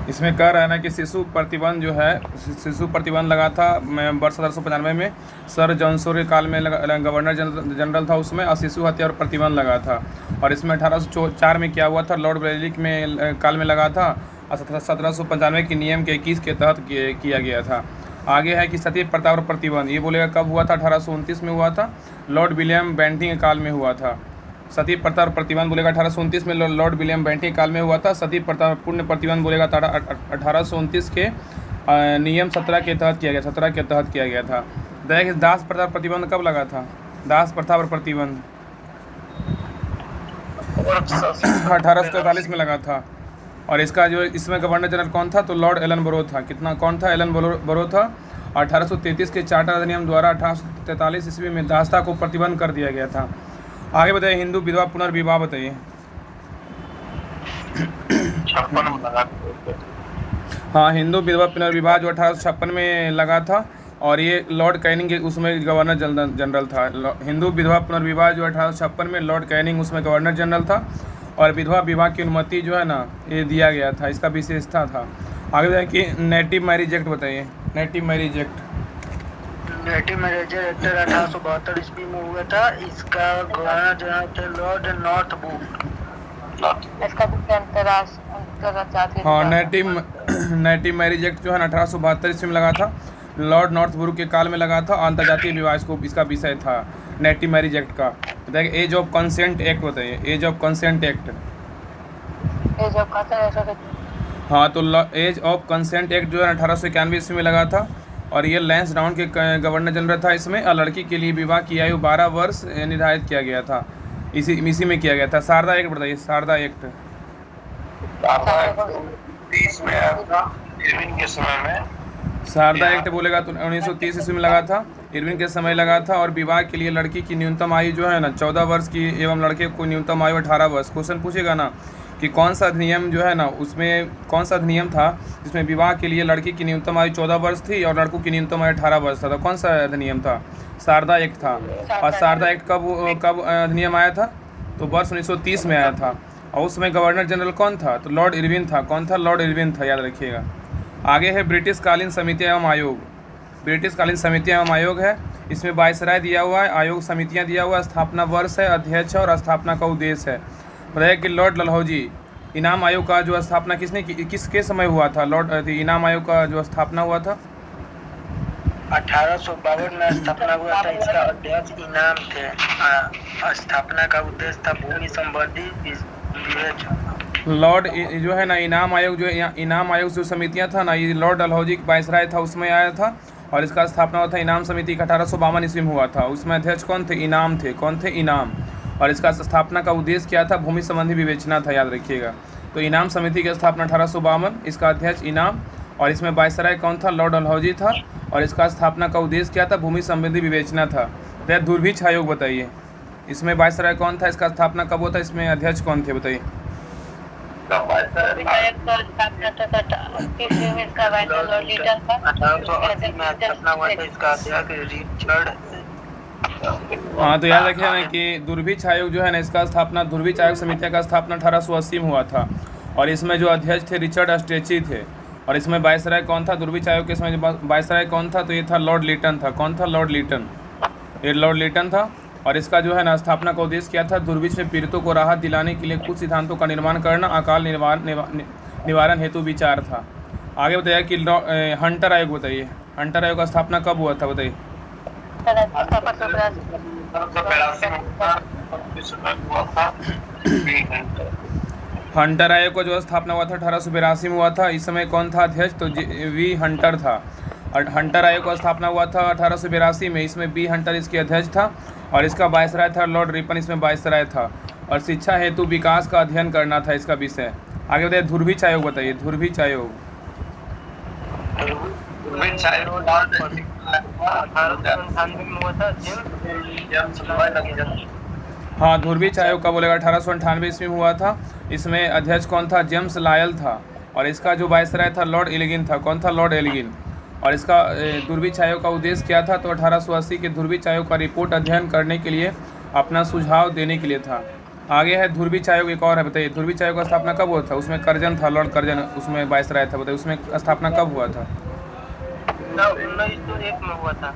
इसमें कह रहा है ना कि शिशु प्रतिबंध जो है, शिशु प्रतिबंध लगा था वर्ष 1795 में। सर जॉनसोर के काल में गवर्नर जनरल था उसमें, और शिशु हत्या और प्रतिबंध लगा था। और इसमें 1804 में क्या हुआ था, लॉर्ड ब्रेलिक में काल में लगा था, और 1795 के नियम के 21 के तहत किया गया था। आगे है कि सती प्रथा और प्रतिबंध, ये बोलेगा कब हुआ था, 1829 में हुआ था, लॉर्ड विलियम बेंटिंग के काल में हुआ था। सती प्रथा और प्रतिबंध बोलेगा 1829 में लॉर्ड विलियम बेंटिंग काल में हुआ था। सती प्रथा पूर्ण प्रतिबंध बोलेगा 1829 के नियम 17 के तहत किया गया, 17 के तहत किया गया था। देखिए दास प्रथा और प्रतिबंध कब लगा था, दास प्रथा और प्रतिबंध 1843 में लगा था। और इसका जो इसमें गवर्नर जनरल कौन था, तो लॉर्ड एलन बोरो था। कितना कौन था, एलन बोरो था। 1833 के चार्टर अधिनियम द्वारा 1843 ईस्वी में दासता को प्रतिबंध कर दिया गया था। आगे बताइए, हिंदू विधवा पुनर्विवाह बताइए। 56 में लगा। हाँ, हिंदू विधवा पुनर्विवाह जो 1856 में लगा था, और ये लॉर्ड कैनिंग के उसमें गवर्नर जनरल था। हिंदू विधवा पुनर्विवाह जो 1856 में लॉर्ड कैनिंग उसमें गवर्नर जनरल था, और विधवा विवाह की अनुमति जो है ना ये दिया गया था, इसका विशेषता था। आगे बताइए कि नेटिव मैरिज एक्ट बताइए, native marriage act. Native marriage act 1872 ईस्वी में हुआ था। इसका गवर्नर जनरल थे लॉर्ड नॉर्थवुड। इसका भी अंतरराष्ट्रीय हाँ, नेटिव मैरिज एक्ट जो है ना 1872 ईस्वी में लगा था, लॉर्ड नॉर्थवुड के काल में लगा था। अंतर्जातीय विवाह इसका विषय था नेटिव मैरिज एक्ट का। बताइए एज ऑफ कंसेंट एक्ट बताइए, age of consent act. Age of consent, हाँ, तो एज ऑफ कंसेंट एक्ट जो है 1891 ईस्वी में लगा था, और ये लैंस डाउन के गवर्नर जनरल था इसमें। और लड़की के लिए विवाह की आयु 12 वर्ष निर्धारित किया गया था, इसी में किया गया था। शारदा एक्ट बताइए, शारदा एक्ट। 30 में आया था इरविन के समय में। शारदा एक्ट बोलेगा तो 1930 ईस्वी में लगा था, इरविन के समय लगा था। और विवाह के लिए लड़की की न्यूनतम आयु जो है ना 14 वर्ष की, एवं लड़के को न्यूनतम आयु 18 वर्ष। क्वेश्चन पूछेगा ना कि कौन सा अधिनियम जो है ना, उसमें कौन सा अधिनियम था जिसमें विवाह के लिए लड़की की न्यूनतम आयु 14 वर्ष थी और लड़कों की न्यूनतम आयु 18 वर्ष था, तो कौन सा अधिनियम था, शारदा एक्ट था। और शारदा एक्ट कब अधिनियम आया था, तो वर्ष 1930 में आया था। और उस समय गवर्नर जनरल कौन था, तो लॉर्ड इरविन था। कौन था, लॉर्ड इरविन था, याद रखिएगा। आगे है ब्रिटिश कालीन समितियाँ एवं आयोग। ब्रिटिश कालीन समितियाँ एवं आयोग है, इसमें वायसराय दिया हुआ है, आयोग समितियाँ दिया हुआ है, स्थापना वर्ष है, अध्यक्ष और स्थापना का उद्देश्य है। बताया कि लॉर्ड डलहौजी इनाम आयोग का जो स्थापना किसके समय हुआ था, लॉर्ड इनाम आयोग का जो स्थापना हुआ था 1852 में स्थापना हुआ था। इसका अध्यक्ष इनाम थे। स्थापना का उद्देश्य था भूमि संबंधी विवेचन। लॉर्ड जो है ना इनाम आयोग, इनाम आयोग जो समितियां था ना, ये लॉर्ड डलहौजी वायसराय था उसमें आया था। और इसका स्थापना हुआ था इनाम समिति का 1852 ईस्वी में हुआ था। उसमें अध्यक्ष कौन थे, इनाम थे। कौन थे, इनाम। और इसका स्थापना का उद्देश्य क्या था, भूमि संबंधी विवेचना था, याद रखिएगा। तो इनाम समिति की स्थापना 1852, इसका अध्यक्ष इनाम, और इसमें वायसराय कौन था, लॉर्ड डलहौजी था। और इसका स्थापना का उद्देश्य क्या था, भूमि संबंधी विवेचना था। तो दूरभिक्ष आयोग बताइए, इसमें वायसराय कौन था, इसका स्थापना कब हुआ था, इसमें अध्यक्ष कौन थे बताइए। हाँ, तो याद रखिए ना कि दूरभिक्ष आयोग जो है ना, इसका स्थापना दूरभिक्ष आयोग समितिया का स्थापना 1880 में हुआ था। और इसमें जो अध्यक्ष थे रिचर्ड स्ट्रेची थे। और इसमें वायसराय कौन था, दूरभिक्ष आयोग के समय वायसराय कौन था, तो ये था लॉर्ड लिटन था। कौन था, लॉर्ड लिटन। ये लॉर्ड लिटन था। और इसका जो है ना स्थापना का उद्देश्य क्या था, दुर्भिक्ष में पीड़ितों को राहत दिलाने के लिए कुछ सिद्धांतों का निर्माण करना, अकाल निवारण हेतु विचार था। आगे बताइए कि हंटर आयोग बताइए, हंटर आयोग का स्थापना कब हुआ था बताइए। हंटर आयोग का जो स्थापना हुआ था 1882 में हुआ था। इस समय कौन था अध्यक्ष, तो वी हंटर था। और हंटर आयोग का स्थापना हुआ था 1882 में, इसमें बी हंटर इसके अध्यक्ष था। और इसका वायसराय था लॉर्ड रिपन, इसमें वायसराय था। और शिक्षा हेतु विकास का अध्ययन करना था इसका विषय। आगे बताइए दूरभिक्ष आयोग बताइए, दूरभिक्ष आयोग। हाँ, दूरभिक्ष आयोग का बोलेगा 1898 ईस्वी में हुआ था। इसमें अध्यक्ष कौन था, जेम्स लायल था। और इसका जो वायसराय था लॉर्ड एलिगिन था। कौन था, लॉर्ड एलिगिन। और इसका दूरभिक्ष आयोग का उद्देश्य क्या था, तो 1880 के दूरभिक्ष आयोग का रिपोर्ट अध्ययन करने के लिए अपना सुझाव देने के लिए था। आगे है ध्रुवीच आयोग, एक और है, बताइए ध्रुवीच आयोग का स्थापना कब हुआ था? उसमें कर्जन था, लॉर्ड कर्जन उसमें वायसराय था, बताइए उसमें स्थापना कब हुआ था? 1901 में हुआ था।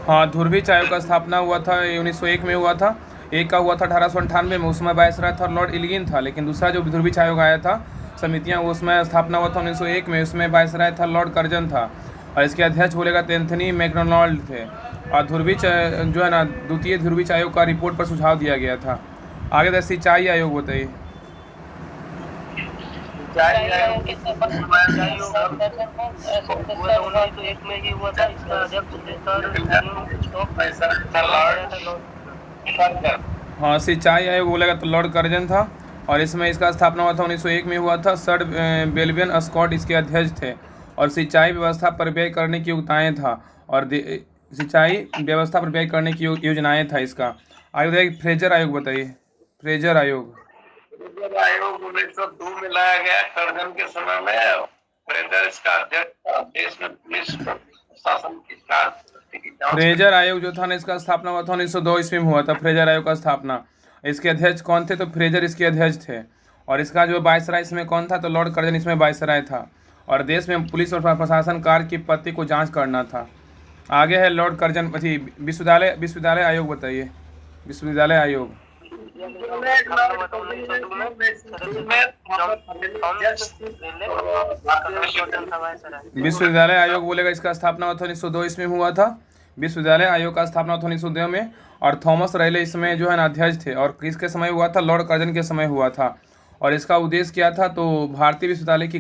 हाँ, ध्रुवीच आयोग का स्थापना हुआ था 1901 में हुआ था। एक का हुआ था 1898 में, उसमें वायसराय था लॉर्ड इल्गिन था। लेकिन दूसरा जो ध्रुवीच आयोग आया था समितियाँ, उसमें स्थापना हुआ था 1901 में, उसमें वायसराय था लॉर्ड कर्जन था और इसके अध्यक्ष बोलेगा तो एंथनी मैकडोनाल्ड थे। और ध्रुवीच जो है ना, द्वितीय ध्रुवीच आयोग का रिपोर्ट पर सुझाव दिया गया था। आगे तो सिंचाई आयोग बताइए। सिंचाई आयोग के सिंचाई हुआ था 1901 में ही हुआ था। इसका अध्यक्ष थे सर। हाँ, सिंचाई आयोग बोलेगा तो लॉर्ड कर्जन था और इसमें इसका स्थापना हुआ था 1901 में हुआ था। सर बेल्वियन स्कॉट इसके अध्यक्ष थे और सिंचाई व्यवस्था पर व्यय करने की योजनाएं था और सिंचाई व्यवस्था पर व्यय करने की योजनाएं था इसका। आयोग है फ्रेजर आयोग बताइए, फ्रेजर आयोग। आयोग 1902 में लाया गया कर्जन के समय में। फ्रेजर इसका अध्यक्ष था। देश में पुलिस शासन की जांच फ्रेजर आयोग जो था ना, इसका स्थापना हुआ था 1902 ईस्वी में हुआ था फ्रेजर आयोग का स्थापना। इसके अध्यक्ष कौन थे? तो फ्रेजर इसके अध्यक्ष थे और इसका जो वायसराय इसमें कौन था? तो लॉर्ड कर्जन इसमें वायसराय था और देश में पुलिस और प्रशासन कार्य की पत्ति को जांच करना था। आगे है लॉर्ड कर्जन विश्वविद्यालय आयोग बताइए, विश्वविद्यालय आयोग। विश्वविद्यालय आयोग बोलेगा इसका स्थापना हुआ था 1902 ईस्वी में हुआ था। विश्वविद्यालय आयोग का स्थापना हुआ था 1902 में और थॉमस रेले इसमें जो है ना अध्यक्ष थे और किसके समय हुआ था? लॉर्ड कर्जन के समय हुआ था। और इसका उद्देश्य क्या था? तो भारतीय विश्वविद्यालय की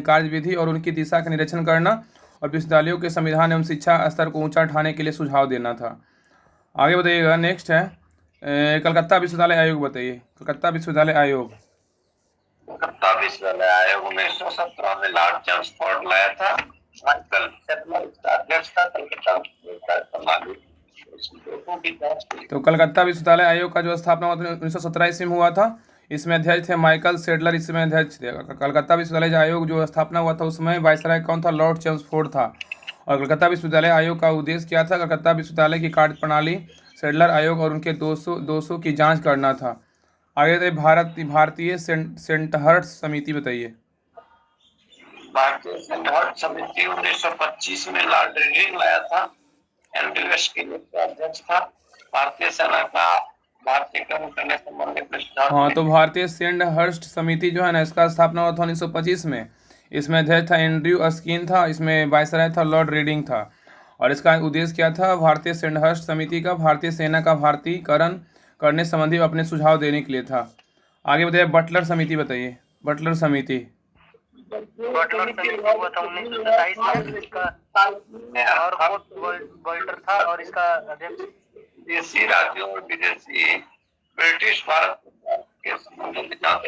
कार्यविधि और उनकी दिशा का निरीक्षण करना और विश्वविद्यालयों के संविधान एवं शिक्षा स्तर को ऊंचा उठाने के लिए सुझाव देना था। आगे बताइएगा, नेक्स्ट है कलकत्ता विश्वविद्यालय आयोग बताइए, कलकत्ता विश्वविद्यालय आयोग। कलकत्ता विश्वविद्यालय आयोग 1917 में लॉर्ड चेम्सफोर्ड लाया था। माइकल सेटलर इसका अध्यक्ष था। कलकत्ता तो कलकत्ता विश्वविद्यालय आयोग का जो स्थापना हुआ था 1917 ईस्वी में हुआ था। इसमें अध्यक्ष थे माइकल सेडलर, इसमें अध्यक्ष थे। कलकत्ता विश्वविद्यालय आयोग जो स्थापना हुआ था उसमें वायसराय कौन था? लॉर्ड चेम्सफोर्ड था। और कलकत्ता विश्वविद्यालय आयोग का उद्देश्य क्या था? कलकत्ता विश्वविद्यालय की कार्यप्रणाली, सेडलर आयोग और उनके दोषों की जांच करना था। आगे थे भारतीय सेंटहर्ट समिति बताइए। भारतीय सेंटहर्ट समिति 1925 में लॉर्ड इरविन लाया था। एंड्रयू एस्किन इसका अध्यक्ष था। भारतीय सेना का भारतीयकरण करने संबंधित सुझाव। हाँ, तो भारतीय सेंटहर्ट समिति जो है ना, इसका स्थापना हुआ था 1925 में। इसमें अध्यक्ष था एंड्रयू एस्किन था। इसमें वायसराय था लॉर्ड रीडिंग था और इसका उद्देश्य क्या था? भारतीय सेंटहर्ट समिति का भारतीय सेना का भारतीयकरण करने संबंधी अपने सुझाव देने के लिए था। आगे बताइए बटलर समिति बताइए, बटलर समिति। बटलर समिति हुआ था 1927 में। इसका और वोल्टर था और इसका अध्यक्ष विदेशी राज्यों और विदेशी ब्रिटिश भारत के संबंधों की जांच।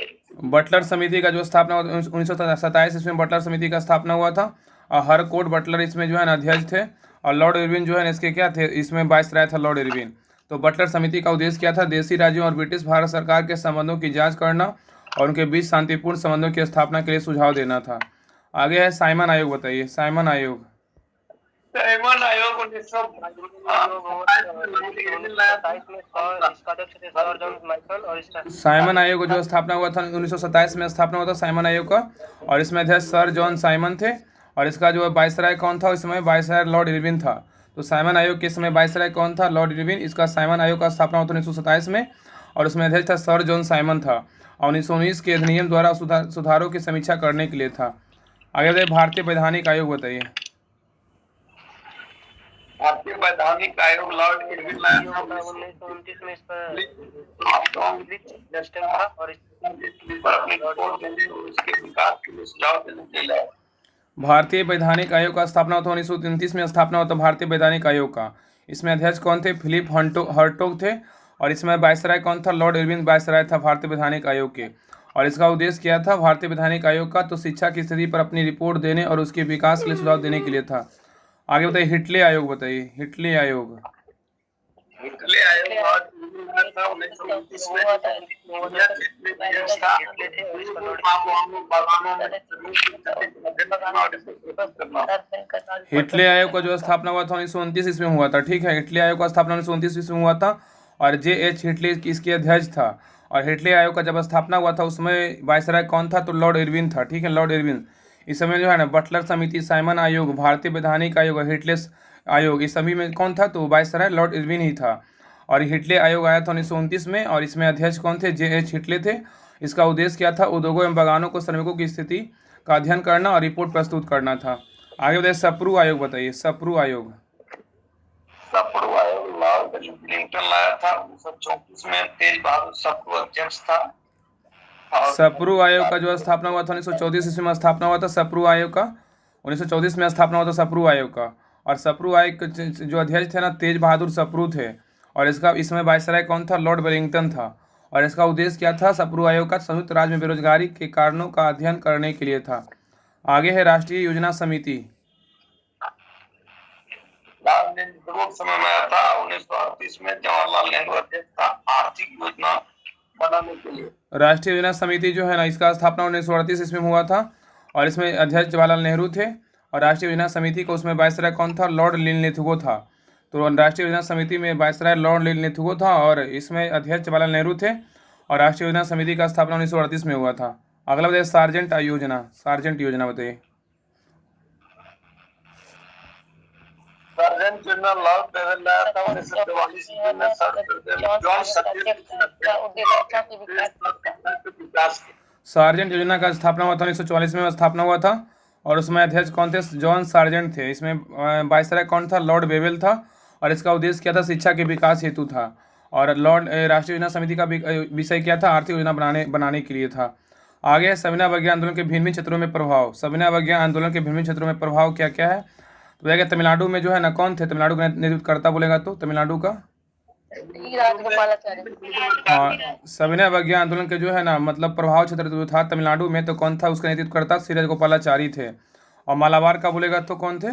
बटलर समिति का जो स्थापना 1927 इसमें बटलर समिति का स्थापना हुआ था और हर कोर्ट बटलर इसमें जो है ना अध्यक्ष थे और लॉर्ड इरविन जो है ना इसके क्या थे? इसमें वायसराय था लॉर्ड इरविन। तो बटलर समिति का उद्देश्य क्या था? देशी राज्यों और ब्रिटिश भारत सरकार के संबंधों की जांच करना और उनके बीच शांतिपूर्ण संबंधों की स्थापना के लिए सुझाव देना था। आगे है साइमन आयोग बताइए, साइमन आयोग। साइमन आयोग 1927 साइमन आयोग जो स्थापना हुआ था 1927 में स्थापना हुआ था साइमन आयोग का और इसमें अध्यक्ष सर जॉन साइमन थे और इसका जो वायसराय कौन था? इस समय वायसराय लॉर्ड इरविन था। तो साइमन आयोग के समय वायसराय कौन था? Lord Irwin. इसका साइमन आयोग का स्थापना हुआ था 1927 में और उसमें अध्यक्ष था सर जॉन साइमन था और 1919 के अधिनियम द्वारा सुधारों की समीक्षा करने के लिए था। आगे भारतीय वैधानिक आयोग बताइए। भारतीय वैधानिक आयोग लॉर्ड इरविन लाया था 1929 में। इस पर और अपनी रिपोर्ट देने और उसके विकास के लिए सुझाव देने के लिए। भारतीय वैधानिक आयोग का स्थापना हुआ था 1929 में स्थापना हुआ था भारतीय वैधानिक आयोग का। इसमें अध्यक्ष कौन थे? फिलिप हर्टोग थे और इसमें वायसराय कौन था? लॉर्ड इरविन वायसराय था भारतीय वैधानिक आयोग के। और इसका उद्देश्य क्या था भारतीय वैधानिक आयोग का? तो शिक्षा की स्थिति पर अपनी रिपोर्ट देने और उसके विकास के लिए सुझाव देने के लिए था। आगे बताइए हिटले आयोग बताइए, हिटले आयोग। हिटले आयोग 1929 हिटले आयोग का जो स्थापना हुआ था 1929 इसमें हुआ था। ठीक है, हिटले आयोग का स्थापना 1929 इसमें हुआ था और J.H. हिटले इसके अध्यक्ष था। और हिटले आयोग का जब स्थापना हुआ था उसमें वायसराय कौन था, तो लॉर्ड इरविन था। ठीक है, लॉर्ड इरविन। इस समय जो है ना बटलर समिति, साइमन आयोग, भारतीय वैधानिक आयोग और हिटलेस आयोग, इस सभी में कौन था, तो वायसराय लॉर्ड इरविन ही था। और हिटले आयोग आया था 1929 में और इसमें अध्यक्ष कौन थे, J.H. हिटले थे। इसका उद्देश्य क्या था, उद्योगों एवं बागानों को श्रमिकों की स्थिति का अध्ययन करना और रिपोर्ट प्रस्तुत करना था। आगे बताइए सप्रू आयोग, बताइए सप्रू आयोग। सप्रू आयोग लॉर्ड विलिंगटन लाया था 1934 में। तेज बहादुर सप्रू अध्यक्ष था। और सप्रू आयोग का जो स्थापना हुआ था 1934 ईस्वी में स्थापना हुआ था सप्रू आयोग का। 1934 में स्थापना हुआ था सप्रू आयोग का। और सप्रू आयोग के जो अध्यक्ष थे ना, तेज बहादुर सप्रू थे। और इसमें वायसराय कौन था, लॉर्ड वेलिंगटन था। और इसका उद्देश्य क्या था, सप्रू आयोग का संयुक्त राज्य में बेरोजगारी के कारणों का अध्ययन करने के लिए था। आगे है राष्ट्रीय योजना समिति। लाल नेहरू समय में आया था 1938 में। जवाहरलाल नेहरू अध्यक्ष था आर्थिक योजना बनाने के लिए। राष्ट्रीय योजना समिति जो है ना, इसका स्थापना 1938 ईस्वी में हुआ था और इसमें अध्यक्ष जवाहरलाल नेहरू थे। और राष्ट्रीय योजना समिति को उसमें वायसराय कौन था, लॉर्ड लिनलिथगो था। तो राष्ट्रीय योजना समिति में वायसराय लॉर्ड लिनलिथगो था और इसमें अध्यक्ष जवाहरलाल नेहरू थे। और राष्ट्रीय योजना समिति का स्थापना 1938 में हुआ था। अगला बताइए सार्जेंट योजना। सार्जेंट योजना बताइए। सार्जेंट जनरल लॉर्ड बेवेल लाया था 1944 में। जॉन विकास सार्जेंट योजना का स्थापना हुआ था 1944 में स्थापना हुआ था और उसमें अध्यक्ष कौन थे, जॉन सार्जेंट थे। इसमें वायसराय कौन था, लॉर्ड बेवेल था। और इसका उद्देश्य क्या था, शिक्षा के विकास हेतु था। और राष्ट्रीय योजना समिति का विषय क्या था, आर्थिक योजना बनाने के लिए था। आगे सविनय अवज्ञा आंदोलन के भिन्न भिन्न क्षेत्रों में प्रभाव। सविनय अवज्ञा आंदोलन के भिन्न भिन्न क्षेत्रों में प्रभाव क्या क्या है, तो देखिए तमिलनाडु में जो है ना, कौन थे तमिलनाडु का नेतृत्वकर्ता, बोलेगा तो तमिलनाडु का हाँ, सविनय अवज्ञा आंदोलन के जो है ना मतलब प्रभाव क्षेत्र जो था तमिलनाडु में, तो कौन था, उसका नेतृत्वकर्ता श्री राजगोपालाचारी थे। और मालाबार का बोलेगा तो कौन थे,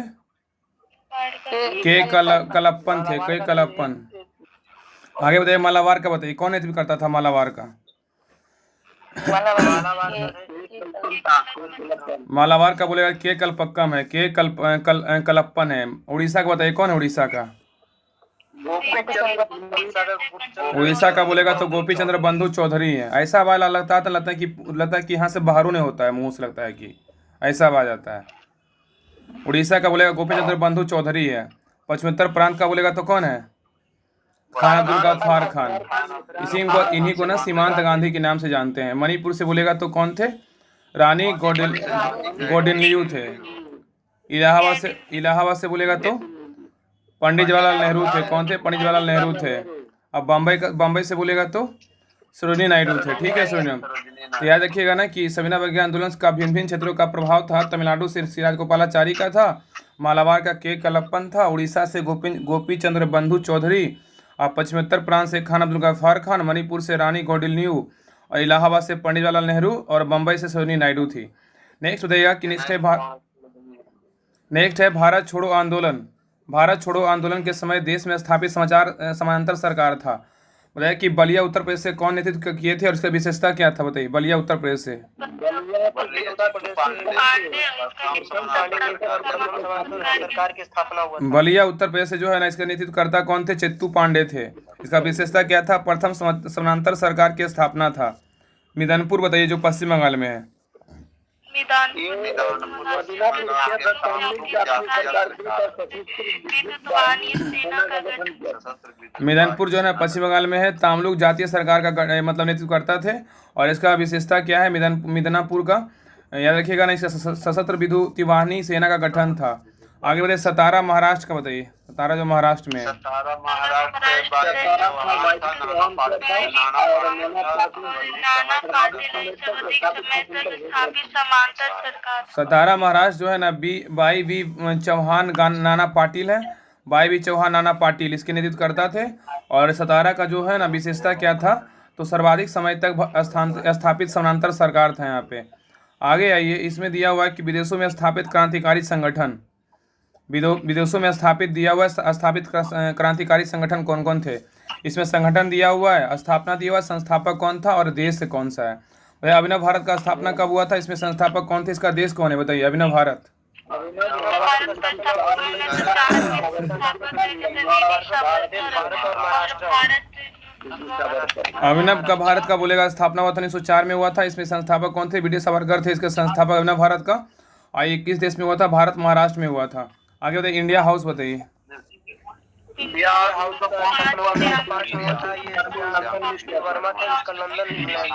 कलप्पन थे, कलप्पन। आगे बताइए मालाबार का बताइए, कौन नेतृत्व करता था मालाबार का। मालाबार का बोलेगा के कलपक्कम है, कलप्पन है। उड़ीसा का बताइए कौन है उड़ीसा का। उड़ीसा का बोलेगा तो गोपी चंद्र बंधु चौधरी है। ऐसा आवाज लगता है कि यहाँ से बाहरों ने होता है, मुंह से लगता है कि ऐसा आवाज आता है। उड़ीसा का बोलेगा गोपी चंद्र बंधु चौधरी है। पश्चिमोत्तर प्रांत का बोलेगा तो कौन है, खान अब्दुल गफ्फार खान। इन्हीं को ना सीमांत गांधी के नाम से जानते हैं। मणिपुर से बोलेगा तो कौन थे, रानी गौडिन्यू थे। इलाहाबाद से बोलेगा तो पंडित जवाहरलाल नेहरू थे। कौन थे, पंडित जवाहरलाल नेहरू थे। अब बम्बई से बोलेगा तो सरोजिनी नायडू थे। ठीक है सरोजिनी, तो याद रखिएगा ना कि सविनय अवज्ञा आंदोलन का भिन्न भिन्न क्षेत्रों का प्रभाव था। तमिलनाडु से श्री राजगोपालाचारी का था, मालाबार का के कलप्पन था, उड़ीसा से गोपी चंद्र बंधु चौधरी, और पश्चिमोत्तर प्रांत से खान अब्दुल गफ्फार खान, मणिपुर से रानी गौडिन्यू, और इलाहाबाद से पंडित जवाहरलाल नेहरू और बम्बई से सरोजिनी नायडू थी। नेक्स्ट बताइएगा कि नेक्स्ट है भारत छोड़ो आंदोलन। भारत छोड़ो आंदोलन के समय देश में स्थापित समानांतर सरकार था। बताइए कि बलिया उत्तर प्रदेश से कौन नेतृत्व किए थे और इसका विशेषता क्या था, बताइए बलिया उत्तर प्रदेश से। बलिया उत्तर प्रदेश से जो है ना, इसका नेतृत्वकर्ता कौन थे, चेत्तू पांडे थे। इसका विशेषता क्या था, प्रथम समानांतर सरकार की स्थापना था। मिदनपुर बताइए जो पश्चिम बंगाल में है। मिदनपुर जो है ना पश्चिम बंगाल में है। तामलुक जातीय सरकार का मतलब नेतृत्व करता थे। और इसका विशेषता क्या है, मिदनापुर का याद रखिएगा ना, इसका सशस्त्र विद्युत वाहिनी सेना का गठन था। आगे बताइए सतारा महाराष्ट्र का बताइए, सतारा जो महाराष्ट्र में है। सतारा महाराष्ट्र जो है ना बाई वी चौहान नाना पाटिल है। बाई वी चौहान नाना पाटिल इसके नेतृत्व करता थे। और सतारा का जो है ना विशेषता क्या था, तो सर्वाधिक समय तक स्थापित समानांतर सरकार था यहाँ पे। आगे आइए, इसमें दिया हुआ है कि विदेशों में स्थापित क्रांतिकारी संगठन। विदेशों में स्थापित क्रांतिकारी संगठन कौन कौन थे। इसमें संगठन दिया हुआ है, स्थापना दिया हुआ है, संस्थापक कौन था और देश से कौन सा है। भैया अभिनव भारत का स्थापना कब हुआ था, इसमें संस्थापक कौन थे, इसका देश कौन है, बताइए अभिनव भारत। अभिनव का भारत का बोलेगा स्थापना हुआ था 1904 में हुआ था। इसमें संस्थापक कौन थे? वीडी सावरकर थे इसके संस्थापक अभिनव भारत का। और 21 देश में हुआ था, भारत महाराष्ट्र में हुआ था। आगे बताइए इंडिया हाउस बताइए। इंडिया हाउस का कौन सा हुआ था? ये वर्मा था, इसका लंदन इंग्लैंड।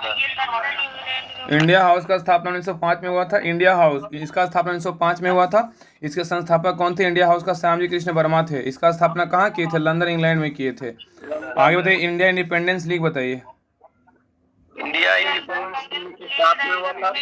इंडिया हाउस का स्थापना 1905 में हुआ था। इंडिया हाउस इसका स्थापना 1905 में हुआ था। इसके संस्थापक कौन थे? इंडिया हाउस का श्यामजी कृष्ण वर्मा थे। इसका स्थापना कहाँ किए थे? लंदन इंग्लैंड में किए थे। आगे बताइए इंडिया इंडिपेंडेंस लीग बताइए। इंडिया इंडिपेंडेंस के साथ में हुआ था।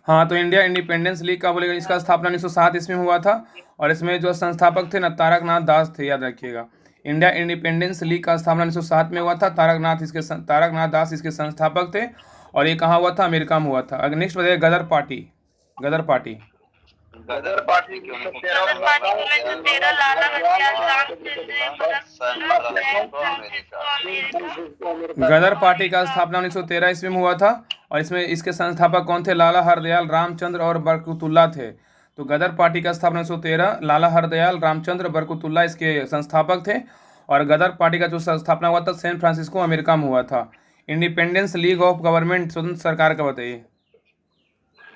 हाँ, तो इंडिया इंडिपेंडेंस लीग का बोलेगा इसका स्थापना 1907 ईस्वी में हुआ था। और इसमें जो संस्थापक थे ना तारकनाथ दास थे, याद रखिएगा। इंडिया इंडिपेंडेंस लीग का स्थापना 1907 में हुआ था। तारकनाथ दास इसके संस्थापक थे। और ये कहाँ हुआ था? अमेरिका में हुआ था। अगर नेक्स्ट बताइए गदर पार्टी। गदर पार्टी गदर पार्टी की गदर पार्टी का स्थापना 1913 ईस्वी में हुआ था। और इसमें इसके संस्थापक कौन थे? लाला हरदयाल, रामचंद्र और बरकतुल्ला थे। तो गदर पार्टी का स्थापना 1913, लाला हरदयाल, रामचंद्र, बरकतुल्ला इसके संस्थापक थे। और गदर पार्टी का जो स्थापना हुआ था सैन फ्रांसिस्को अमेरिका में हुआ था। इंडिपेंडेंस लीग ऑफ गवर्नमेंट स्वतंत्र सरकार का बताइए।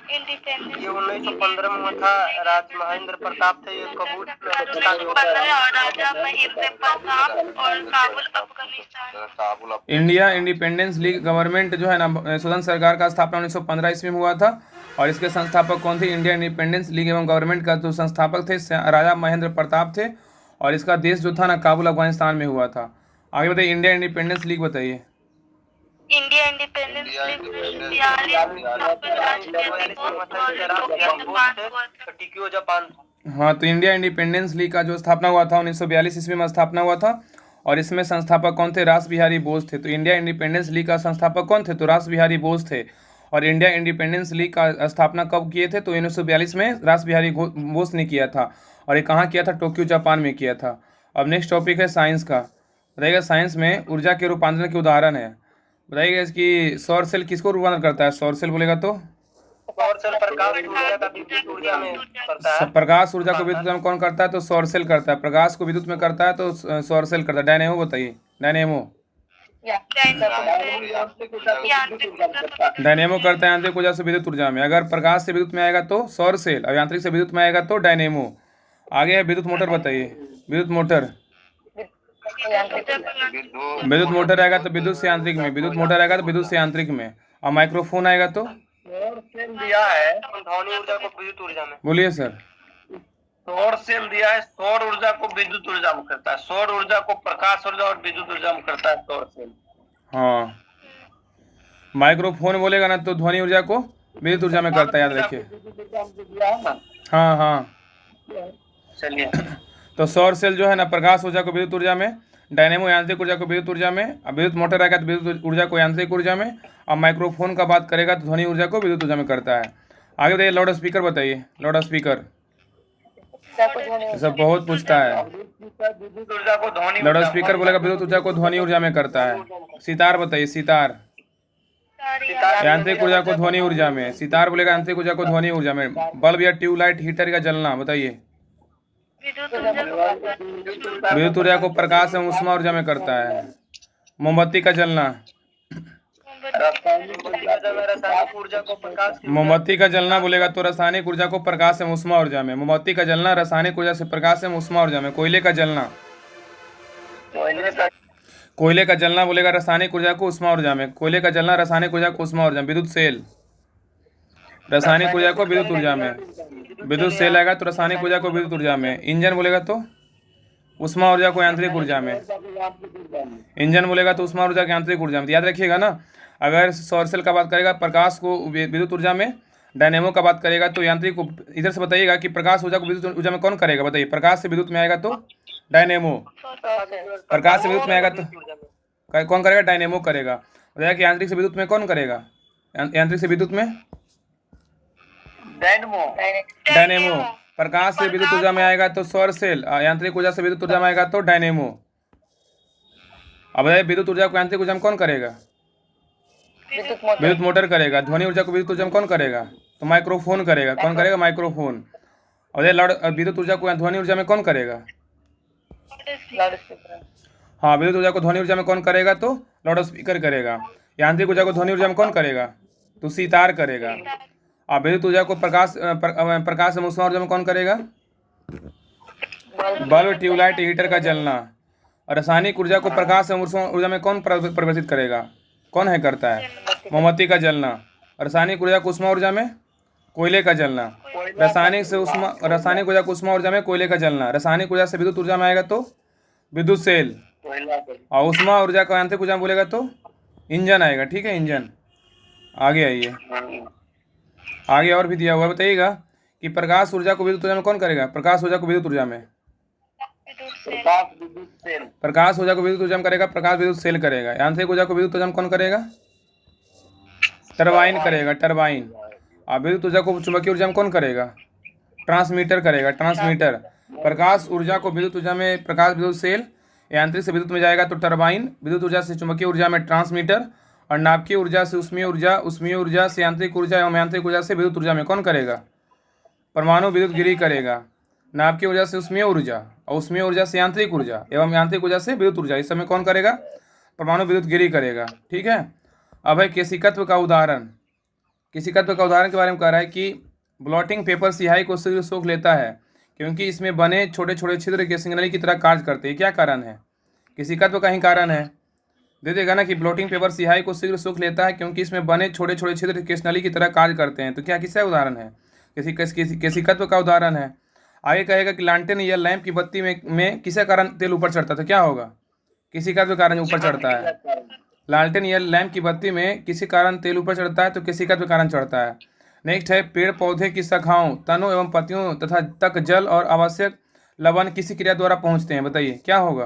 ये 1915 में हुआ था। राजा महेंद्र प्रताप थे, ये कबूल इंडिया इंडिपेंडेंस लीग गवर्नमेंट जो है ना स्वतंत्र सरकार का स्थापना 1915 ईस्वी में हुआ था। और इसके संस्थापक कौन थे? इंडिया इंडिपेंडेंस लीग एवं गवर्नमेंट का जो संस्थापक थे राजा महेंद्र प्रताप थे। और इसका देश जो था ना काबुल अफगानिस्तान में हुआ था। आगे बताइए इंडिया इंडिपेंडेंस लीग बताइए। India independence Japan. हाँ, तो इंडिया इंडिपेंडेंस लीग का जो स्थापना हुआ था 1942 ईस्वी में स्थापना हुआ था। और इसमें संस्थापक कौन थे? रास बिहारी बोस थे। तो इंडिया इंडिपेंडेंस लीग का संस्थापक कौन थे? तो रास बिहारी बोस थे। और इंडिया इंडिपेंडेंस लीग का स्थापना कब किए थे? तो 1942 में रास बिहारी बोस ने किया था। और ये कहाँ किया था? टोक्यो जापान में किया था। अब नेक्स्ट टॉपिक है साइंस का। बताइएगा साइंस में ऊर्जा के रूपांतरण के उदाहरण है। बताइएगा इसकी सौर सेल किसको रूपांतरण करता है? सौर सेल बोलेगा तो सौर सेल प्रकाश ऊर्जा का विद्युत ऊर्जा में करता है। प्रकाश ऊर्जा को विद्युत में कौन करता है? तो सौर सेल करता है। प्रकाश को विद्युत में करता है तो सौर सेल करता है। डायनेमो बताइए। डायनेमो डायनेमो करता है यांत्रिक ऊर्जा से विद्युत ऊर्जा में। अगर प्रकाश से विद्युत में आएगा तो सौर सेल, और यांत्रिक से विद्युत में आएगा तो डायनेमो। आगे है विद्युत मोटर बताइए। विद्युत मोटर विद्युत मोटर आएगा तो विद्युत से यांत्रिक में। विद्युत मोटर आएगा तो विद्युत से यांत्रिक में। और माइक्रोफोन आएगा तो सौर सेल दिया है। ध्वनि ऊर्जा को विद्युत ऊर्जा में। बोलिए सर। सौर सेल दिया है, सौर ऊर्जा को विद्युत ऊर्जा में करता है। सौर ऊर्जा को प्रकाश ऊर्जा और विद्युत ऊर्जा में करता है सौर सेल। हाँ, माइक्रोफोन बोलेगा ना तो ध्वनि ऊर्जा को विद्युत ऊर्जा में करता है, याद रखिए। हाँ हाँ, चलिए। तो सौर सेल जो है ना प्रकाश ऊर्जा को विद्युत ऊर्जा में, डायनेमो यांत्रिक ऊर्जा को विद्युत ऊर्जा में, अब विद्युत मोटर आएगा तो विद्युत ऊर्जा को यांत्रिक ऊर्जा में, और माइक्रोफोन का बात करेगा तो ध्वनि ऊर्जा को विद्युत ऊर्जा में करता है। आगे बताइए लाउड स्पीकर बताइए। लाउड स्पीकर सब बहुत पूछता है। विद्युत ऊर्जा को ध्वनि लाउड स्पीकर बोलेगा विद्युत ऊर्जा को ध्वनि ऊर्जा में करता है। सितार बताइए। सितार यांत्रिक ऊर्जा को ध्वनि ऊर्जा में। सितार बोलेगा यांत्रिक ऊर्जा को ध्वनि ऊर्जा में। बल्ब या ट्यूबलाइट हीटर का जलना बताइए। विद्युत ऊर्जा को प्रकाश एवं ऊष्मा ऊर्जा में करता है। मोमबत्ती का जलना। मोमबत्ती का जलना बोलेगा तो रासायनिक ऊर्जा को प्रकाश एवं ऊष्मा ऊर्जा में। मोमबत्ती का जलना रासायनिक ऊर्जा से प्रकाश एवं ऊष्मा ऊर्जा में। कोयले का जलना। कोयले का जलना बोलेगा रासायनिक ऊर्जा को ऊष्मा ऊर्जा में। कोयले का जलना रासायनिक ऊर्जा को ऊष्मा ऊर्जा में। विद्युत सेल रासायनिक ऊर्जा को विद्युत ऊर्जा में। विद्युत सेल आएगा तो रासायनिक ऊर्जा को विद्युत ऊर्जा में। इंजन बोलेगा तो ऊष्मा ऊर्जा को यांत्रिक ऊर्जा में। इंजन बोलेगा तो ऊष्मा ऊर्जा की यांत्रिक ऊर्जा में। याद रखिएगा ना, अगर सौर सेल का बात करेगा प्रकाश को विद्युत ऊर्जा में, डायनेमो का बात करेगा तो यांत्रिक। इधर से बताइएगा कि प्रकाश ऊर्जा को विद्युत ऊर्जा में कौन करेगा? बताइए। प्रकाश से विद्युत में आएगा तो डायनेमो। प्रकाश से विद्युत में आएगा तो कौन करेगा? डायनेमो करेगा। बताइए कि यांत्रिक से विद्युत में कौन करेगा? यांत्रिक से विद्युत में डायनेमो। प्रकाश से विद्युत ऊर्जा में आएगा तो सौर सेल। यांत्रिक ऊर्जा से विद्युत ऊर्जा में आएगा तो डायनेमो। अब बताइए विद्युत ऊर्जा को यांत्रिक ऊर्जा में कौन करेगा? विद्युत मोटर करेगा। ध्वनि ऊर्जा को विद्युत ऊर्जा में कौन करेगा? तो माइक्रोफोन करेगा। कौन करेगा? माइक्रोफोन। और ये विद्युत ऊर्जा को ध्वनि ऊर्जा में कौन करेगा? हाँ, विद्युत ऊर्जा को ध्वनि ऊर्जा में कौन करेगा? तो लाउड स्पीकर करेगा। यांत्रिक ऊर्जा को ध्वनि ऊर्जा में कौन करेगा? तो सितार करेगा। और विद्युत ऊर्जा को प्रकाश एवं ऊष्मा ऊर्जा में कौन करेगा? बल्ब, ट्यूबलाइट, हीटर का जलना। और रासायनिक ऊर्जा को प्रकाश एवं ऊष्मा ऊर्जा में कौन परिवर्तित करेगा? कौन है करता है? मोमबत्ती का जलना। और रासायनिक ऊर्जा को ऊष्मा ऊर्जा में कोयले का जलना। रासायनिक ऊर्जा को ऊष्मा ऊर्जा में कोयले का जलना। रासायनिक ऊर्जा से विद्युत ऊर्जा में आएगा तो विद्युत सेल। और ऊष्मा ऊर्जा का यांत्रिक ऊर्जा में बोलेगा तो इंजन आएगा। ठीक है, इंजन। आगे आइए, आगे और भी दिया हुआ है, बताइएगा कि प्रकाश ऊर्जा को विद्युत ऊर्जा में कौन करेगा? प्रकाश ऊर्जा को विद्युत ऊर्जा में प्रकाश ऊर्जा को विद्युत ऊर्जा में करेगा प्रकाश विद्युत सेल करेगा। यांत्रिक ऊर्जा को विद्युत ऊर्जा में कौन करेगा? टरबाइन करेगा, टरबाइन। और विद्युत ऊर्जा को चुंबकीय ऊर्जा में कौन करेगा? ट्रांसमीटर करेगा, ट्रांसमीटर। प्रकाश ऊर्जा को विद्युत ऊर्जा में प्रकाश विद्युत सेल, यांत्रिक से विद्युत में जाएगा तो टरबाइन, विद्युत ऊर्जा से चुंबकीय ऊर्जा में ट्रांसमीटर, और नाभिकीय ऊर्जा से ऊष्मीय ऊर्जा, ऊष्मीय ऊर्जा से यांत्रिक ऊर्जा एवं यांत्रिक ऊर्जा से विद्युत ऊर्जा में कौन करेगा? परमाणु विद्युत गिरी करेगा। नाभिकीय ऊर्जा से ऊष्मीय ऊर्जा, और ऊष्मीय ऊर्जा से यांत्रिक ऊर्जा एवं यांत्रिक ऊर्जा से विद्युत ऊर्जा, इस समय कौन करेगा? परमाणु विद्युत गिरी करेगा। ठीक है। अब है केशिकत्व का उदाहरण। केशिकत्व का उदाहरण के बारे में कह रहा है कि ब्लॉटिंग पेपर स्याही को शीघ्र सोख लेता है क्योंकि इसमें बने छोटे छोटे छिद्र केशिंग नली की तरह कार्य करते हैं। क्या कारण है? केशिकत्व का ही कारण है। दे देगा ना कि ब्लॉटिंग पेपर स्याही को शीघ्र सोख लेता है क्योंकि इसमें बने छोटे छोटे छिद्र केशिंग नली की तरह कार्य करते हैं। तो क्या किसका उदाहरण है? केशिकत्व का उदाहरण है। आगे कहेगा कि लालटेन या लैंप की बत्ती में किसी कारण तेल ऊपर चढ़ता है, तो क्या होगा? केशिकत्व के कारण ऊपर चढ़ता है। लालटेन या लैंप की बत्ती में किसी कारण तेल ऊपर चढ़ता है तो केशिकत्व के कारण चढ़ता है। नेक्स्ट है पेड़ पौधे की शाखाओं, तनों एवं पत्तियों तथा तक जल और आवश्यक लवण किसी क्रिया द्वारा पहुंचते हैं। बताइए क्या होगा?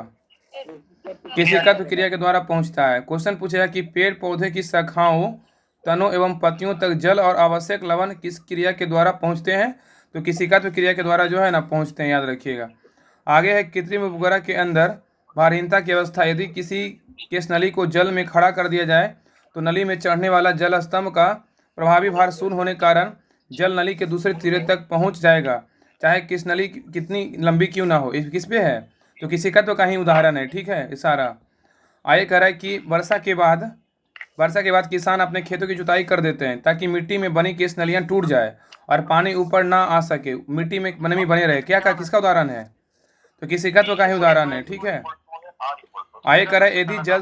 केशिकत्व क्रिया के द्वारा पहुंचता है। क्वेश्चन पूछेगा कि पेड़ पौधे की शाखाओं, तनों एवं पत्तियों तक जल और आवश्यक लवण किस क्रिया के द्वारा पहुंचते हैं? तो केशिकत्व क्रिया के द्वारा जो है ना पहुंचते हैं, याद रखिएगा। आगे है कृत्रिम उपग्रह के अंदर भारहीनता की अवस्था। यदि किसी केश नली को जल में खड़ा कर दिया जाए तो नली में चढ़ने वाला जल स्तंभ का प्रभावी भार शून्य होने के कारण जल नली के दूसरे सिरे तक पहुंच जाएगा, चाहे केश नली कितनी लंबी क्यों ना हो। किस पे है? तो केशिकत्व का ही उदाहरण है। ठीक है, इशारा। आगे कह रहा है कि वर्षा के बाद किसान अपने खेतों की जुताई कर देते हैं ताकि मिट्टी में बनी केश नलियाँ टूट जाए और पानी ऊपर ना आ सके, मिट्टी में नमी बने रहे। क्या का किसका उदाहरण है? तो केशिकत्व का ही उदाहरण है। ठीक है। आगे कह रहा है यदि जल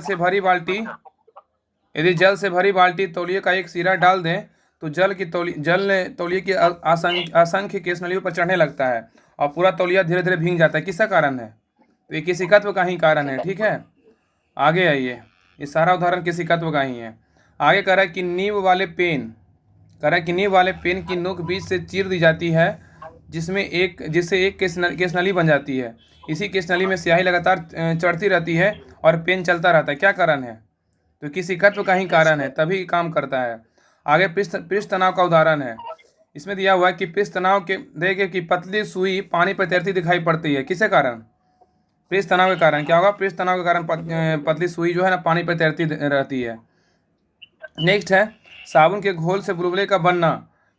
से भरी बाल्टी तौलिए का एक सिरा डाल दें तो जल तौलिए की असंख्य केश नलियों पर चढ़ने लगता है और पूरा तौलिया धीरे धीरे भीग जाता है। किसका कारण है? तो ये केशिकत्व का ही कारण है। ठीक है। आगे आइए, ये सारा उदाहरण केशिकत्व का ही है। आगे कह रहा है कि नींव वाले पेन की नोक बीच से चीर दी जाती है जिससे एक केश नली बन जाती है। इसी केश नली में स्याही लगातार चढ़ती रहती है और पेन चलता रहता है। क्या कारण है? तो केशिकत्व का ही कारण है, तभी काम करता है। आगे पृष्ठ तनाव का उदाहरण है। इसमें दिया हुआ है कि पृष्ठ तनाव के देखिए कि पतली सुई पानी पर तैरती दिखाई पड़ती है। किसके कारण? पृष्ठ तनाव के कारण। क्या होगा? पृष्ठ तनाव के कारण पतली सुई जो है ना पानी पर तैरती रहती है। नेक्स्ट है साबुन के घोल से बुलबुले का बनना,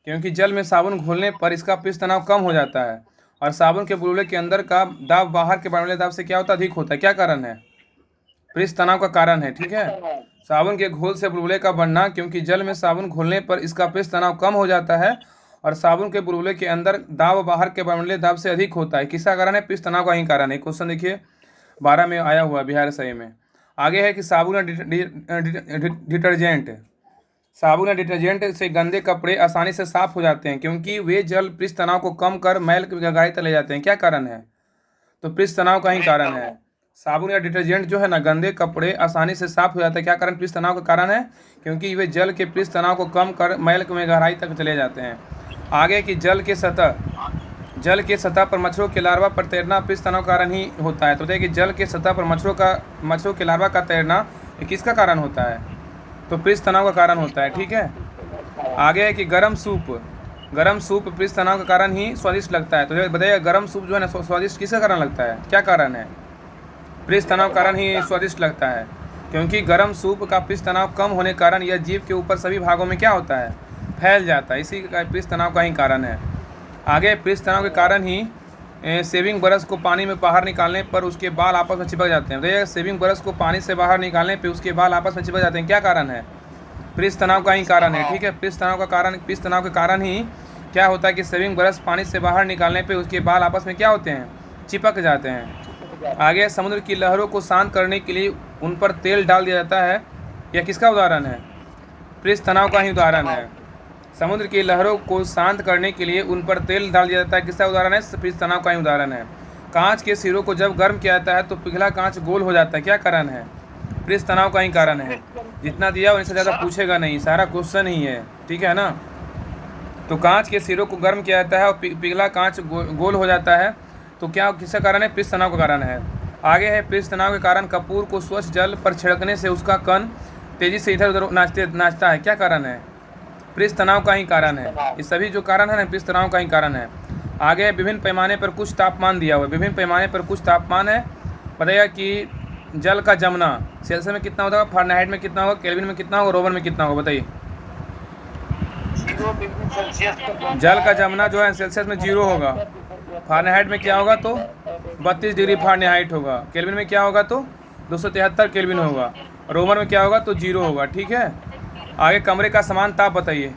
क्योंकि जल में साबुन घोलने पर इसका पृष्ठ तनाव कम हो जाता है और साबुन के बुलबुले के अंदर का दाब बाहर के वायुमंडलीय दाब से क्या होता है? अधिक होता है। क्या कारण है? पृष्ठ तनाव का कारण है। ठीक है। साबुन के घोल से बुलबुले का बनना, क्योंकि जल में साबुन घोलने पर इसका पृष्ठ तनाव कम हो जाता है और साबुन के बुलबुले के अंदर दाब बाहर के वायुमंडलीय दाब से अधिक होता है। किसका कारण है? पृष्ठ तनाव का ही कारण है। क्वेश्चन देखिए 12 में आया हुआ बिहार सही में। आगे है कि साबुन या डिटर्जेंट से गंदे कपड़े आसानी से साफ हो जाते हैं क्योंकि वे जल पृष्ठ तनाव को कम कर मैल की गहराई तक ले जाते हैं। क्या कारण है? तो पृष्ठ तनाव का ही कारण है। साबुन या डिटर्जेंट जो है ना गंदे कपड़े आसानी से साफ हो जाते हैं। क्या कारण? पृष्ठ तनाव का कारण है क्योंकि वे जल के पृष्ठ तनाव को कम कर मैल में गहराई तक चले जाते हैं। आगे कि जल के सतह पर मच्छरों के लार्वा पर तैरना पृष्ठ तनाव का कारण ही होता है। तो बताइए कि जल के सतह पर मच्छरों के लार्वा का तैरना किसका कारण होता है? तो पृष्ठ तनाव का कारण होता है। ठीक है। आगे है कि गरम सूप पृष्ठ तनाव का कारण ही स्वादिष्ट लगता है। तो बताइए गरम सूप जो है ना स्वादिष्ट किसका कारण लगता है? क्या कारण है? पृष्ठ तनाव कारण ही स्वादिष्ट लगता है क्योंकि गरम सूप का पृष्ठ तनाव कम होने के कारण यह जीभ के ऊपर सभी भागों में क्या होता है? फैल जाता है। इसी का पृष्ठ तनाव का ही कारण है। आगे पृष्ठ तनाव के कारण ही सेविंग ब्रश को पानी में बाहर निकालने पर उसके बाल आपस में चिपक जाते हैं। तो सेविंग ब्रश को पानी से बाहर निकालने पर उसके बाल आपस में चिपक जाते हैं, क्या कारण है? पृष्ठ तनाव का ही कारण है, ठीक है। पृष्ठ तनाव के कारण ही क्या होता है कि सेविंग ब्रश पानी से बाहर निकालने पे उसके बाल आपस में क्या होते हैं? चिपक जाते हैं। आगे समुद्र की लहरों को शांत करने के लिए उन पर तेल डाल दिया जाता है, यह किसका उदाहरण है? पृष्ठ तनाव का ही उदाहरण है। समुद्र की लहरों को शांत करने के लिए उन पर तेल डाल दिया जाता है, किसका उदाहरण है? पृष्ठ तनाव का ही उदाहरण है। कांच के सिरों को जब गर्म किया जाता है तो पिघला कांच गोल हो जाता है, क्या कारण है? पृष्ठ तनाव का ही कारण है। जितना दिया उनसे ज़्यादा पूछेगा नहीं, सारा क्वेश्चन ही है, ठीक है ना। तो कांच के सिरों को गर्म किया जाता है और पिघला कांच गोल हो जाता है, तो क्या किसका कारण है? पृष्ठ तनाव का कारण है। आगे है पृष्ठ तनाव के कारण कपूर को स्वच्छ जल पर छिड़कने से उसका कण तेजी से इधर उधर नाचता है, क्या कारण है? पृष्ठ तनाव का ही कारण है। ये सभी जो कारण है ना, पृष्ठ तनाव का ही कारण है। आगे विभिन्न पैमाने पर कुछ तापमान दिया हुआ है, विभिन्न पैमाने पर कुछ तापमान है। बताइएगा कि जल का जमना सेल्सियस में कितना होगा, फ़ारेनहाइट में कितना होगा, केल्विन में कितना होगा, रोमन में कितना होगा, बताइए। 0 डिग्री सेल्सियस पर जल का जमना जो है सेल्सियस में 0 होगा, फ़ारेनहाइट में क्या होगा तो 32 डिग्री फ़ारेनहाइट होगा, केल्विन में क्या होगा तो 273 केल्विन होगा, रोमन में क्या होगा तो 0 होगा, ठीक है। आगे कमरे का समान ताप बताइए।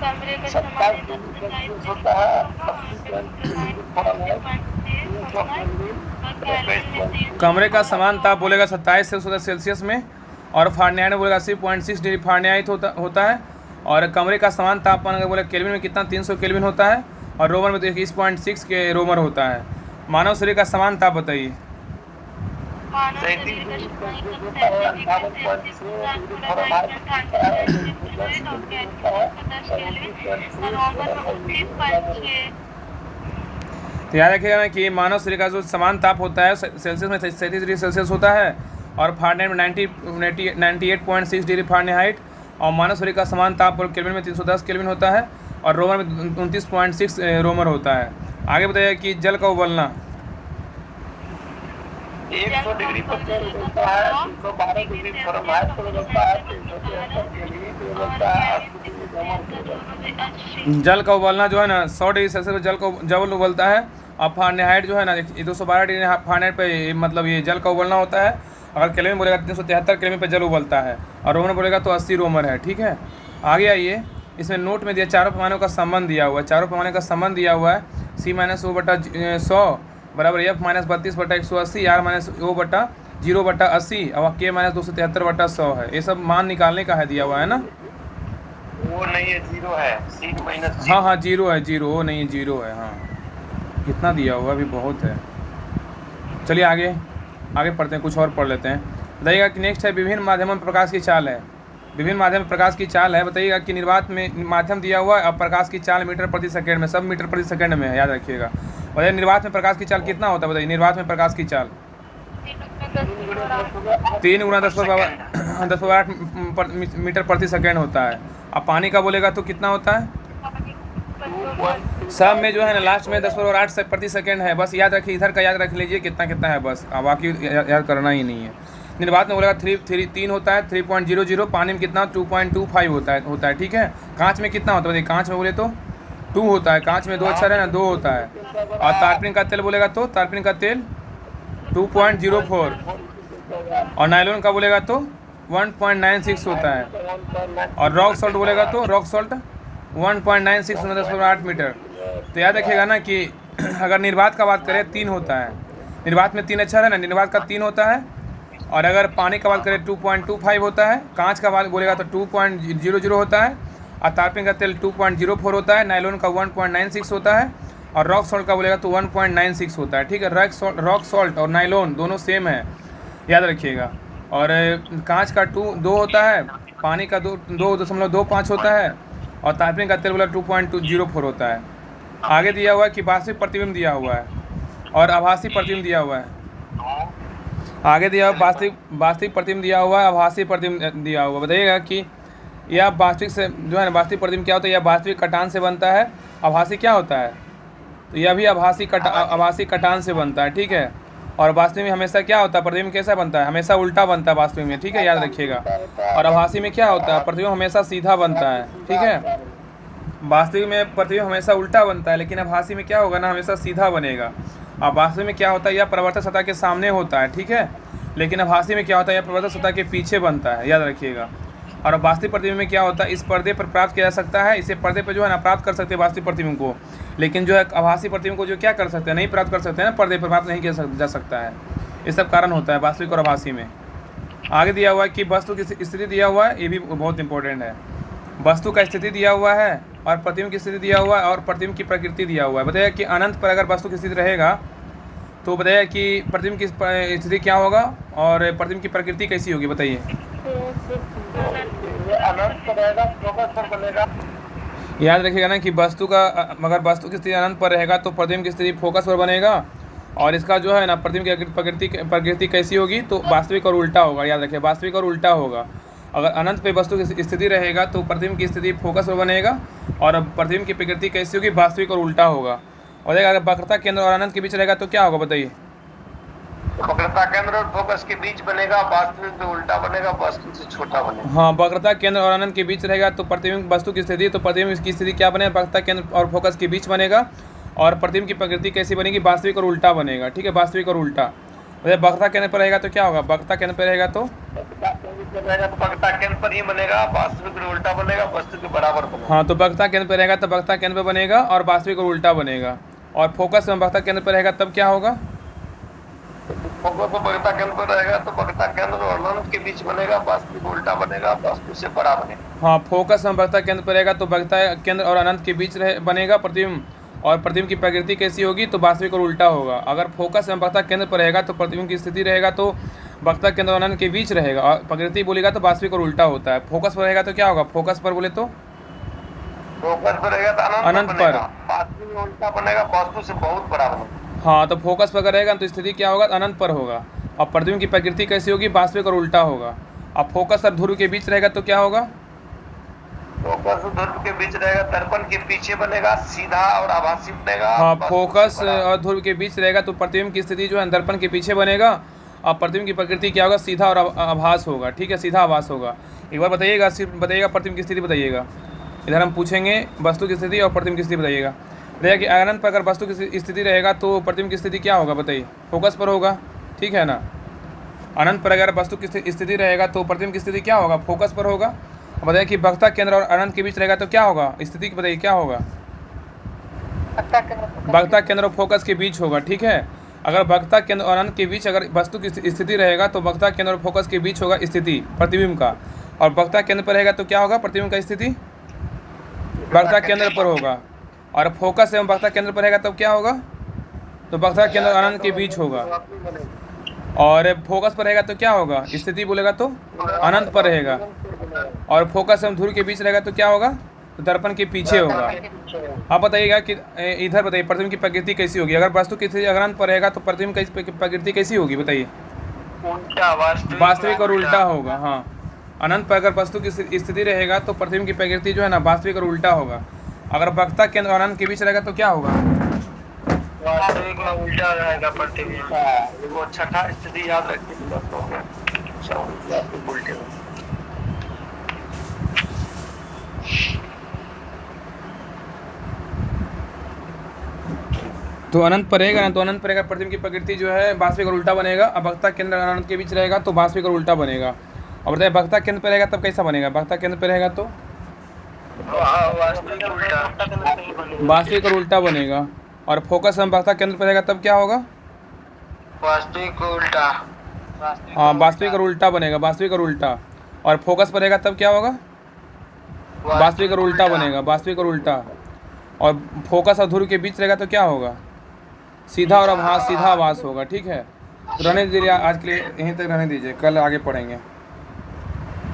कमरे का 27 डिग्री सेल्सियस होता है। कमरे का समान ताप बोलेगा 27 सेल्सियस में, और फ़ारेनहाइट में बोलेगा 80.6 डिग्री फ़ारेनहाइट होता है। और कमरे का समान तापमान अगर बोले केल्विन में कितना 300 केल्विन होता है, और रोमन में तो 21.6 के रोमन होता है। मानव शरीर का समान ताप बताइए। मानव शरीर का तो याद रखिएगा ना कि मानव शरीर का जो समान ताप होता है सेल्सियस में 37 डिग्री सेल्सियस होता है, और फ़ारेनहाइट में 98.6 डिग्री फ़ारेनहाइट, और मानव शरीर का समान ताप केल्विन में 310 केल्विन होता है, और रोमन में 29.6 रोमन होता है। आगे बताइए कि जल का उबलना। 100 डिग्री पर जल उबलता है, 312 डिग्री फ़ारेनहाइट पर उबलता है, 373 केल्विन पर उबलता है, 80 डिग्री रोमन पर उबलता है। जल का उबलना जो है ना 100 डिग्री सेल्सियस पर जल उबलता है, और फ़ारेनहाइट जो है ना 212 डिग्री फ़ारेनहाइट पे मतलब ये जल का उबलना होता है। अगर केल्विन बोलेगा 373 केल्विन पे जल उबलता है, और रोमन बोलेगा तो 80 रोमन है, ठीक है। आगे आइए, इसमें नोट में दिया चारों पैमानों का संबंध दिया हुआ है, चारों पैमाने का संबंध दिया हुआ है। C-O/100 बराबर F-32/180, R-O/0/80 और K-273/100 है। ये सब मान निकालने का है, दिया हुआ है ना। वो नहीं है, 0 है, C माइनस हाँ हाँ 0 है, 0 वो नहीं 0 है, हाँ कितना दिया हुआ अभी बहुत है। चलिए आगे पढ़ते हैं, कुछ और पढ़ लेते हैं। बताइएगा कि नेक्स्ट है विभिन्न माध्यमों में प्रकाश की चाल है। विभिन्न माध्यम में प्रकाश की चाल है। बताइएगा कि निर्वात में माध्यम दिया हुआ है, अब प्रकाश की चाल मीटर प्रति सेकंड में, सब मीटर प्रति सेकंड में है, याद रखिएगा। बताइए निर्वात में प्रकाश की चाल कितना होता है? बताइए निर्वात में प्रकाश की चाल 3 × 10⁸ मीटर प्रति सेकंड होता है। अब पानी का बोलेगा तो कितना होता है? सब में जो है ना लास्ट में 10⁸ प्रति सेकंड है, बस याद रखिए, इधर का याद रख लीजिए कितना है बस, अब बाकी याद करना ही नहीं है। निर्वात में बोलेगा 3 होता है 3.00, पानी में कितना 2.25 होता है, ठीक है। कांच में कितना होता है? कांच में बोले तो 2 होता है, कांच में 2 अक्षर है ना, 2 होता है। और तारपीन का तेल बोलेगा तो तारपीन का तेल 2.04, और नायलॉन का बोलेगा तो 1.96 होता है, और रॉक सॉल्ट बोलेगा तो रॉक सॉल्ट 1.96 10⁸ मीटर। तो याद रखिएगा ना कि अगर निर्वात का बात करें 3 होता है, निर्वात में 3 अक्षर है ना, निर्वात का 3 होता है। और अगर पानी का बात करें 2.25 होता है, कांच का बात बोलेगा तो 2.00 होता है, और तारपीन का तेल 2.04 होता है, नायलॉन का 1.96 होता है, और रॉक सॉल्ट का बोलेगा तो 1.96 होता है, ठीक है। रॉक सॉल्ट और नायलॉन दोनों सेम है, याद रखिएगा। और कांच का 2 होता है, पानी का 2.25 होता है, और तारपीन का तेल बोला 2.04 होता है। आगे दिया हुआ है कि वास्तविक प्रतिबिंब दिया हुआ है और आभासी प्रतिबिंब दिया हुआ है। आगे दिया हुआ वास्तविक प्रतिबिंब दिया हुआ है, आभासी प्रतिबिंब दिया हुआ। बताइएगा कि यह वास्तविक से जो है ना, वास्तविक प्रतिबिंब क्या होता है? यह वास्तविक कटान से बनता है। आभासी क्या होता है? तो यह भी आभासी कटान से बनता है, ठीक है। और वास्तविक में हमेशा क्या होता है? प्रतिबिंब कैसा बनता है? हमेशा उल्टा बनता है वास्तविक में, ठीक है, याद रखिएगा। और आभासी में क्या होता है? प्रतिबिंब हमेशा सीधा बनता है, ठीक है। वास्तविक में प्रतिबिंब हमेशा उल्टा बनता है, लेकिन आभासी में क्या होगा ना, हमेशा सीधा बनेगा। अब वास्तविक में क्या होता है, यह परावर्तक सतह के सामने होता है, ठीक है, लेकिन आभासी में क्या होता है, यह परावर्तक सतह के पीछे बनता है, याद रखिएगा। और वास्तविक प्रतिबिंब में क्या होता है, इस पर्दे पर प्राप्त किया जा सकता है, इसे पर्दे पर जो है ना प्राप्त कर सकते हैं वास्तविक प्रतिबिंब को, लेकिन जो है आभासी प्रतिबिंब को जो क्या कर सकते हैं, नहीं प्राप्त कर सकते हैं ना, पर्दे पर प्राप्त नहीं किया जा सकता है। ये सब कारण होता है वास्तविक और आभासी में। आगे दिया हुआ है कि वस्तु की स्थिति दिया हुआ है, ये भी बहुत इंपॉर्टेंट है। वस्तु का स्थिति दिया हुआ है और प्रतिबिंब की स्थिति दिया हुआ है और प्रतिबिंब की प्रकृति दिया हुआ है। बताइए कि अनंत पर अगर वस्तु की स्थिति रहेगा तो बताइए कि प्रतिबिंब की स्थिति क्या होगा और प्रतिबिंब की प्रकृति कैसी होगी, बताइए। अनंत रहेगा, फोकस पर बनेगा। याद रखिएगा ना कि वस्तु का अगर वस्तु की स्थिति अनंत पर रहेगा तो प्रतिबिंब की स्थिति फोकस पर बनेगा, और इसका जो है ना प्रतिबिंब की प्रकृति कैसी होगी, तो वास्तविक और उल्टा होगा। याद रखिए, वास्तविक और उल्टा होगा। अगर अनंत पे वस्तु की स्थिति रहेगा तो प्रतिबिंब की स्थिति फोकस पर बनेगा, और प्रतिबिंब की प्रकृति कैसी होगी, वास्तविक और उल्टा होगा। और अगर वक्रता केंद्र और अनंत के बीच रहेगा तो क्या होगा, बताइए। वक्रता केंद्र और फोकस के बीच बनेगा, वास्तविक में उल्टा बनेगा, वस्तु से छोटा बनेगा। हाँ, वक्रता केंद्र और अनंत के बीच रहेगा तो प्रतिबिंब वस्तु की स्थिति, तो प्रतिबिंब की स्थिति क्या बनेगा, वक्रता केंद्र और फोकस के बीच बनेगा, और प्रतिबिंब की प्रकृति कैसी बनेगी, वास्तविक और उल्टा बनेगा, ठीक है, वास्तविक और उल्टा। वक्रता केंद्र पर रहेगा तो क्या होगा, वक्रता केंद्र पर रहेगा तो वक्रता केंद्र पर ही बनेगा, वास्तविक में उल्टा बनेगा, वस्तु के बराबर बनेगा। हाँ, तो वक्रता केंद्र पर रहेगा तो वक्रता केंद्र पर बनेगा और वास्तविक और उल्टा बनेगा। और फोकस में वक्रता केंद्र पर रहेगा तब क्या होगा, फोकस वक्रता केंद्र पर रहेगा तो वक्रता केंद्र और अनंत के बीच बनेगा, वास्तविक उल्टा बनेगा, वस्तु से बड़ा बनेगा। हाँ, फोकस में वक्रता केंद्र पर रहेगा तो वक्रता केंद्र और अनंत के बीच बनेगा प्रतिबिंब, और प्रतिबिंब की प्रकृति कैसी होगी, तो वास्तविक और उल्टा होगा। अगर फोकस में वक्रता केंद्र पर रहेगा तो प्रतिबिंब की स्थिति रहेगा तो वक्रता केंद्र और अनंत के बीच रहेगा, और प्रकृति बोलेगा तो वास्तविक और उल्टा होता है। फोकस पर रहेगा तो क्या होगा, फोकस पर बोले तो फोकस पर रहेगा तो अनंत पर। बनेगा, वास्तविक में उल्टा बनेगा, वस्तु से बहुत बड़ा बनेगा। हाँ, तो फोकस पर अगर रहेगा तो स्थिति क्या होगा, अनंत पर होगा, और प्रतिबिंब की प्रकृति कैसी होगी, वास्तविक और उल्टा होगा। अब फोकस और ध्रुव के बीच रहेगा तो क्या होगा, फोकस और ध्रुव के बीच रहेगा, दर्पण के पीछे बनेगा, सीधा और आभासी बनेगा। हाँ, फोकस और ध्रुव के बीच रहेगा तो प्रतिबिंब की स्थिति जो है दर्पण के पीछे बनेगा, और प्रतिबिंब की प्रकृति क्या होगा, सीधा और आभास होगा, ठीक है, सीधा आभास होगा। एक बार बताइएगा, सिर्फ बताइएगा प्रतिबिंब की स्थिति बताइएगा। इधर हम पूछेंगे वस्तु की स्थिति और प्रतिबिंब की स्थिति बताइएगा। बताइए कि अनंत पर अगर वस्तु की स्थिति रहेगा तो प्रतिबिंब की स्थिति क्या होगा, बताइए, फोकस पर होगा, ठीक है ना। अनंत पर अगर वस्तु की स्थिति रहेगा तो प्रतिबिंब की स्थिति क्या होगा, फोकस पर होगा। बताइए कि वक्रता केंद्र और अनंत के बीच रहेगा तो क्या होगा, स्थिति बताइए क्या होगा, वक्रता केंद्र और फोकस के बीच होगा, ठीक है। अगर वक्रता केंद्र और अनंत के बीच अगर वस्तु की स्थिति रहेगा तो वक्रता केंद्र और फोकस के बीच होगा स्थिति प्रतिबिंब का, और वक्रता केंद्र पर रहेगा तो क्या होगा, प्रतिबिंब का स्थिति वक्रता केंद्र पर होगा, और फोकस एवं वक्रता केंद्र पर रहेगा तब क्या होगा, तो वक्रता केंद्र और अनंत के बीच होगा, और फोकस पर रहेगा तो क्या होगा, स्थिति बोलेगा तो अनंत पर रहेगा, और फोकस एवं ध्रुव के बीच रहेगा तो क्या होगा, तो दर्पण के पीछे होगा। आप बताइएगा कि इधर बताइए प्रतिबिंब की प्रकृति कैसी होगी, अगर वस्तु की स्थिति अनंत पर रहेगा तो प्रतिबिंब की प्रकृति कैसी होगी, बताइए, उल्टा, वास्तविक और उल्टा होगा। हाँ, अनंत पर अगर वस्तु की स्थिति रहेगा तो प्रतिबिंब की प्रकृति जो है ना वास्तविक और उल्टा होगा। अगर वक्रता केंद्र और अनंत के बीच रहेगा तो क्या होगा, वास्तविक में उल्टा रहेगा प्रतिबिंब। वो छठा स्थिति याद रखिए, उल्टे। तो अनंत पर रहेगा ना, तो अनंत पर रहेगा प्रतिबिंब की प्रकृति जो है वास्तविक और उल्टा बनेगा। अब वक्रता केंद्र और अनंत के बीच रहेगा तो वास्तविक और उल्टा बनेगा। और बताइए वक्रता केंद्र पर रहेगा तब कैसा बनेगा, वक्रता केंद्र पर रहेगा तो वास्तविक और उल्टा बनेगा, और फोकस हम वक्रता केंद्र पर रहेगा तब क्या होगा, वास्तविक उल्टा। हाँ, वास्तविक और उल्टा बनेगा, वास्तविक और उल्टा, और फोकस पर रहेगा तब क्या होगा, वास्तविक और उल्टा बनेगा, वास्तविक और उल्टा, और फोकस और ध्रुव के बीच रहेगा तो क्या होगा, सीधा और आभास, सीधा आभास होगा, ठीक है। तो रहने दीजिए, आज के लिए यहीं तक रहने दीजिए, कल आगे पढ़ेंगे।